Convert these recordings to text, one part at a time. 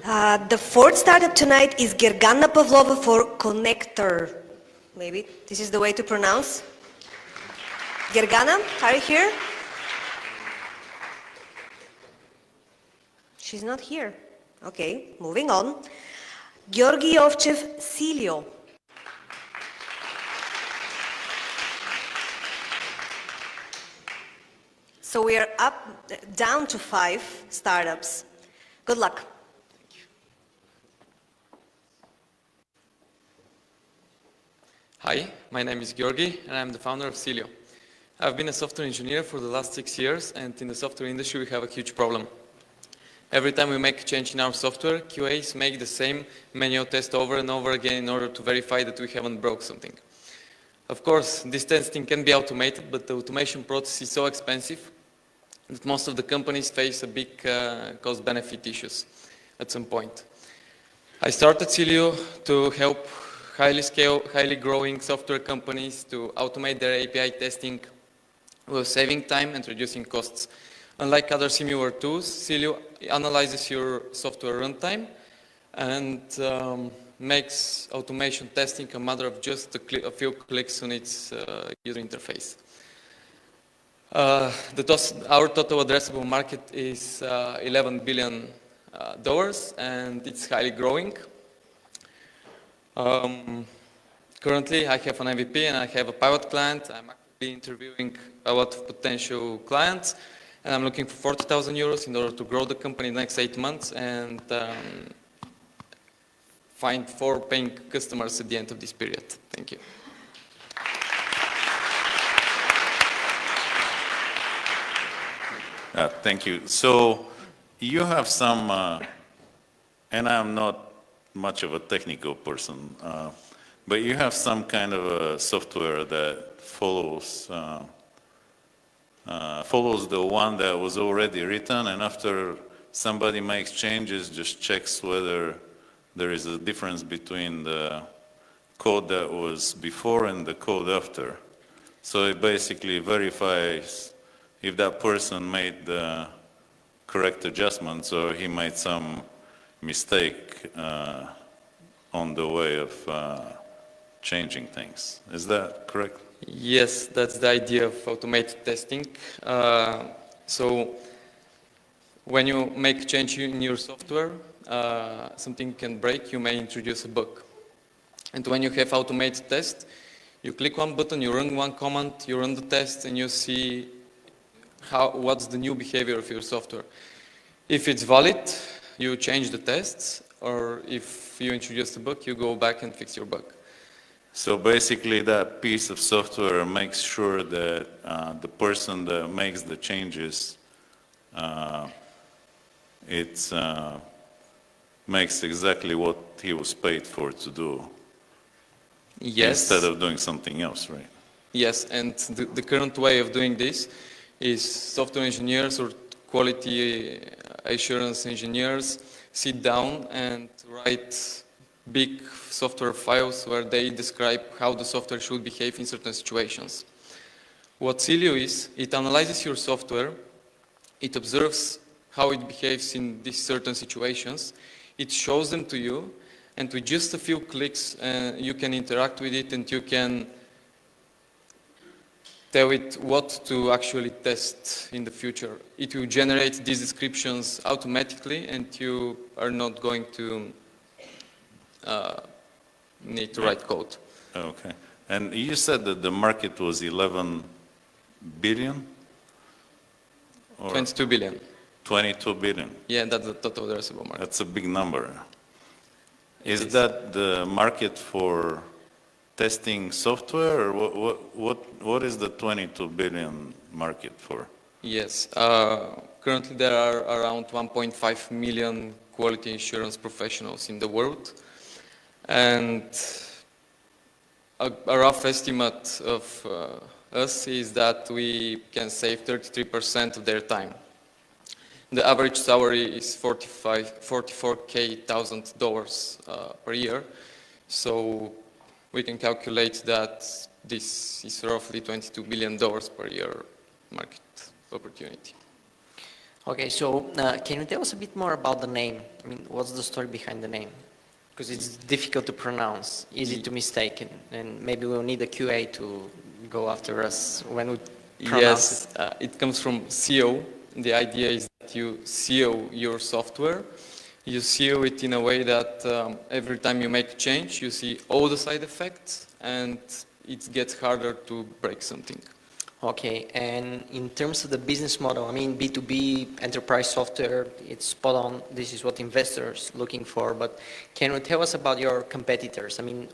The fourth startup tonight is Gergana Pavlova for Connector. Maybe this is the way to pronounce. Gergana, are you here? She's not here. Okay, moving on. Georgi Yovchev, Sealio. So we are down to 5 startups. Good luck. Hi, my name is Georgi, and I'm the founder of Sealio. I've been a software engineer for the last 6 years, and in the software industry we have a huge problem. Every time we make a change in our software, QAs make the same manual test over and over again in order to verify that we haven't broke something. Of course, this testing can be automated, but the automation process is so expensive that most of the companies face a big cost-benefit issues at some point. I started Sealio to help highly growing software companies to automate their API testing while saving time and reducing costs. Unlike other similar tools, Sealio analyzes your software runtime and makes automation testing a matter of just a few clicks on its user interface. Our total addressable market is $11 billion and it's highly growing. Currently I have an MVP and I have a pilot client. I'm actually interviewing a lot of potential clients and I'm looking for 40,000 euros in order to grow the company in the next 8 months and find 4 paying customers at the end of this period. Thank you. Thank you. So you have some, and I'm not much of a technical person, but you have some kind of a software that follows the one that was already written, and after somebody makes changes, just checks whether there is a difference between the code that was before and the code after. So it basically verifies if that person made the correct adjustments or he made some mistake on the way of changing things. Is that correct? Yes, that's the idea of automated testing. So when you make a change in your software, something can break, you may introduce a bug. And when you have automated test, you click one button, you run one command, you run the test, and you see what's the new behavior of your software. If it's valid, you change the tests, or if you introduce a bug, you go back and fix your bug. So basically that piece of software makes sure that the person that makes the changes, makes exactly what he was paid for to do. Yes. Instead of doing something else, right? Yes, and the current way of doing this is software engineers or quality assurance engineers sit down and write big software files where they describe how the software should behave in certain situations. What Sealio is, it analyzes your software, it observes how it behaves in these certain situations, it shows them to you, and with just a few clicks you can interact with it and you can tell it what to actually test in the future. It will generate these descriptions automatically and you are not going to need to write code. Okay. And you said that the market was 11 billion? Or 22 billion. 22 billion? Yeah, that's the total addressable market. That's a big number. Is that the market for testing software, or what is the 22 billion market for? Yes. Currently there are around 1.5 million quality assurance professionals in the world. And a rough estimate of us is that we can save 33% of their time. The average salary is $44,000 per year. So we can calculate that this is roughly $22 billion per year market opportunity. Okay, so can you tell us a bit more about the name? I mean, what's the story behind the name? Because it's difficult to pronounce, easy to mistake, and maybe we'll need a QA to go after us when we pronounce Yes, it comes from SEO. The idea is that you SEO your software. You SEO it in a way that every time you make a change, you see all the side effects, and it gets harder to break something. Okay, and in terms of the business model, I mean, B2B enterprise software, it's spot on. This is what investors looking for, but can you tell us about your competitors? I mean,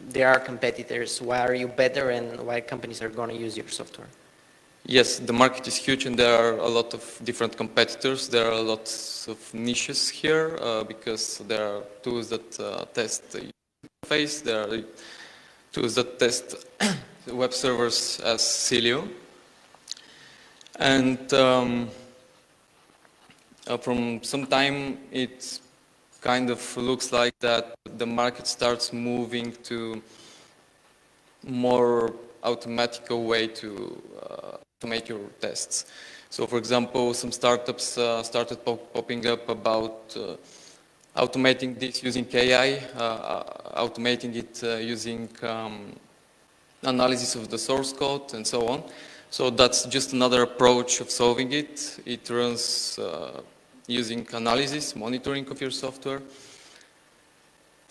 there are competitors. Why are you better and why companies are going to use your software? Yes, the market is huge and there are a lot of different competitors. There are lots of niches here because there are tools that test the interface. There are tools that test web servers as Sealio. And from some time, it kind of looks like that the market starts moving to more automatical way to automate your tests. So for example, some startups started popping up about automating this using AI, automating it using analysis of the source code and so on. So that's just another approach of solving it. It runs using analysis, monitoring of your software,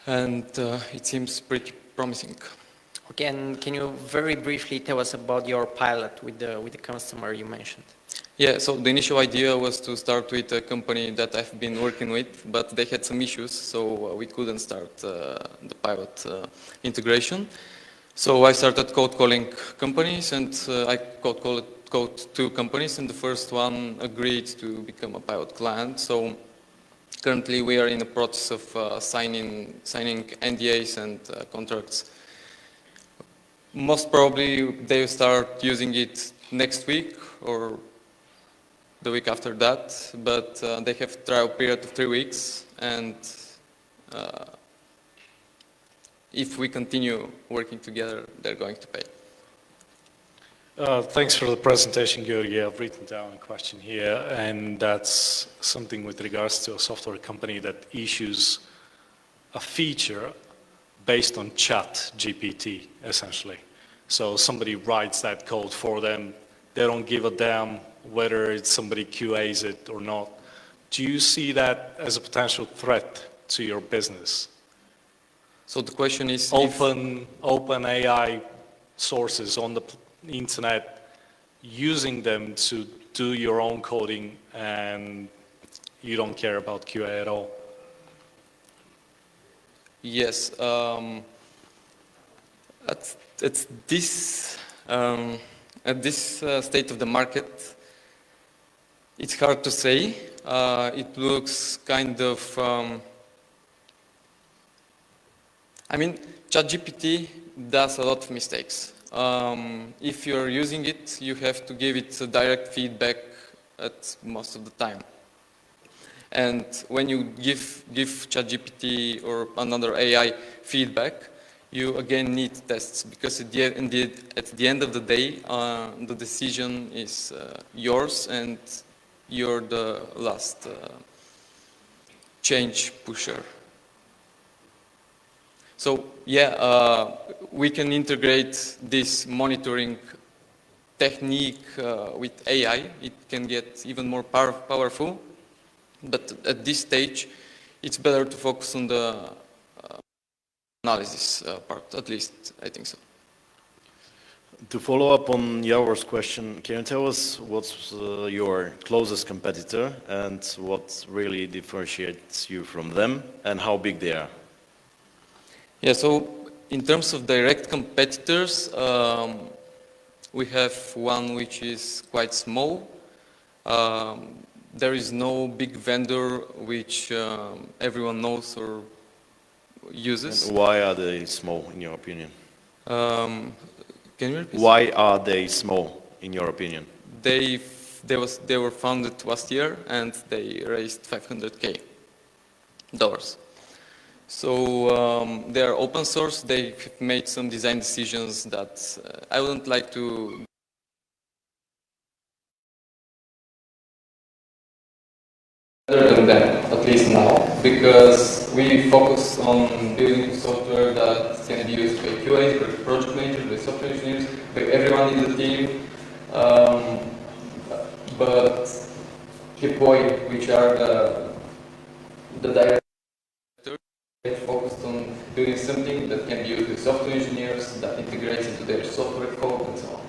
and it seems pretty promising. Okay, and can you very briefly tell us about your pilot with the customer you mentioned? Yeah, so the initial idea was to start with a company that I've been working with, but they had some issues, so we couldn't start the pilot integration. So I started cold calling companies, and I called two companies, and the first one agreed to become a pilot client. So currently we are in the process of signing NDAs and contracts. Most probably they will start using it next week or the week after that, but they have a trial period of 3 weeks, and if we continue working together, they're going to pay. Thanks for the presentation, Gurko. I've written down a question here, and that's something with regards to a software company that issues a feature based on ChatGPT, essentially. So somebody writes that code for them. They don't give a damn whether it's somebody QAs it or not. Do you see that as a potential threat to your business? So the question is, open AI sources on the internet, using them to do your own coding, and you don't care about QA at all? yes, at this state of the market, it's hard to say. It looks kind of, I mean, ChatGPT does a lot of mistakes. If you're using it, you have to give it a direct feedback at most of the time. And when you give ChatGPT or another AI feedback, you again need tests, because at the end of the day, the decision is yours, and you're the last change pusher. So yeah, we can integrate this monitoring technique with AI. It can get even more powerful, but at this stage, it's better to focus on the analysis part, at least I think so. To follow up on Javor's question, can you tell us what's your closest competitor and what really differentiates you from them, and how big they are? Yeah, so in terms of direct competitors, we have one which is quite small. There is no big vendor which everyone knows or uses. And why are they small, in your opinion? Can you repeat? Why are they small, in your opinion? They were founded last year, and they raised $500K. So they are open source. They have made some design decisions that I wouldn't like to Better than them, at least now, because we focus on building software that can be used by QAs, by project managers, by software engineers, by everyone in the team. But Hipoi, which are the directors, focused on building something that can be used by software engineers, that integrates into their software code and so on.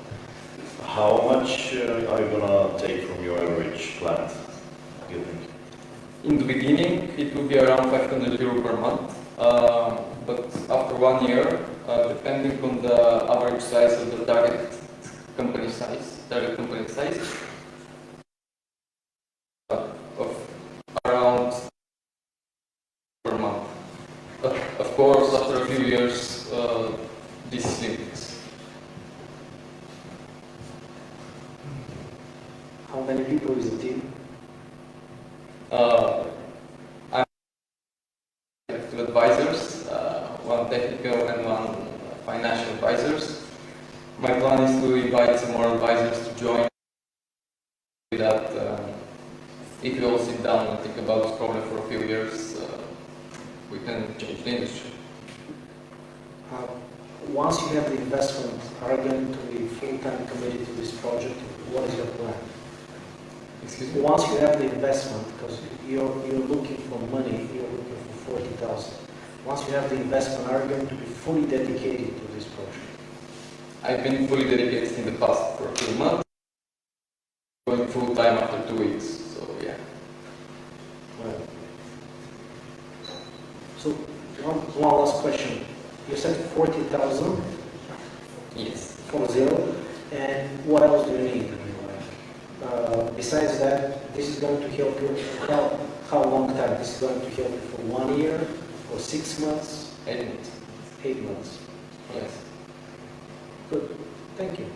How much are you gonna take from your average client, do you think? In the beginning, it will be around 500 euro per month, but after 1 year, depending on the average size of the target company size, of around per month. But of course, after a few years, this is limited. How many people is the team? I have 2 advisors, 1 technical and 1 financial advisors. My plan is to invite some more advisors to join, that if we all sit down and think about this problem for a few years, we can change the industry. Once you have the investment, are you going to be full-time committed to this project? What is your plan? Excuse me? Once you have the investment, because you're looking for money, you're looking for 40,000. Once you have the investment, are you going to be fully dedicated to this project? I've been fully dedicated in the past for 2 months, going full-time after 2 weeks, so yeah. Well, so one last question. You said 40,000? Yes. 40, and what else do you need? Besides that, this is going to help you, how long time? This is going to help you for 1 year, or 6 months? 8 months. 8 months. Yes. Good. Thank you.